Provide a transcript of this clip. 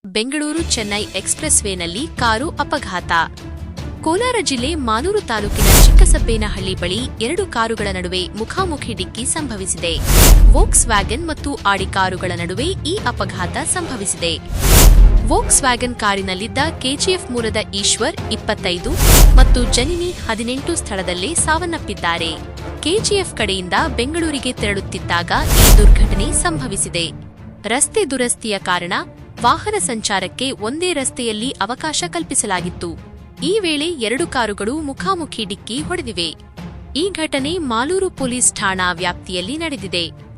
Bengaluru Chennai express ವೇನಲ್ಲಿ car ಅಪಘಾತ. ಕೋಲಾರ ಜಿಲ್ಲೆ ಮಾಲೂರು ತಾಲೂಕಿನ ಚಿಕ್ಕಸಬ್ಬೇನಹಳ್ಳಿ ಬಳಿ ಎರಡು ಕಾರುಗಳ ನಡುವೆ ಮುಖಾಮುಖಿ ಡಿಕ್ಕಿ ಸಂಭವಿಸಿದೆ. ವೋಕ್ಸ್ ವ್ಯಾಗನ್ ಮತ್ತು ಆಡಿ ಕಾರುಗಳ ನಡುವೆ ಈ ಅಪಘಾತ ಸಂಭವಿಸಿದೆ. ವೋಕ್ಸ್ ವ್ಯಾಗನ್ ಕಾರಿನಲ್ಲಿದ್ದ ಕೆಜಿಎಫ್ ಮೂಲದ ಈಶ್ವರ್ 25 ಮತ್ತು ಜನಿನಿ 18 ಸ್ಥಳದಲ್ಲೇ ಸಾವನ್ನಪ್ಪಿದ್ದಾರೆ. ಕೆಜಿಎಫ್ ಕಡೆಯಿಂದ ಬೆಂಗಳೂರಿಗೆ ತೆರಳುತ್ತಿದ್ದಾಗ ಈ ದುರ್ಘಟನೆ ಸಂಭವಿಸಿದೆ. ರಸ್ತೆ ದುರಸ್ತಿಯ ಕಾರಣ ವಾಹನ ಸಂಚಾರಕ್ಕೆ ಒಂದೇ ರಸ್ತೆಯಲ್ಲಿ ಅವಕಾಶ ಕಲ್ಪಿಸಲಾಗಿತ್ತು. ಈ ವೇಳೆ ಎರಡು ಕಾರುಗಳು ಮುಖಾಮುಖಿ ಡಿಕ್ಕಿ ಹೊಡೆದಿವೆ. ಈ ಘಟನೆ ಮಾಲೂರು ಪೊಲೀಸ್ ಠಾಣಾ ವ್ಯಾಪ್ತಿಯಲ್ಲಿ ನಡೆದಿದೆ.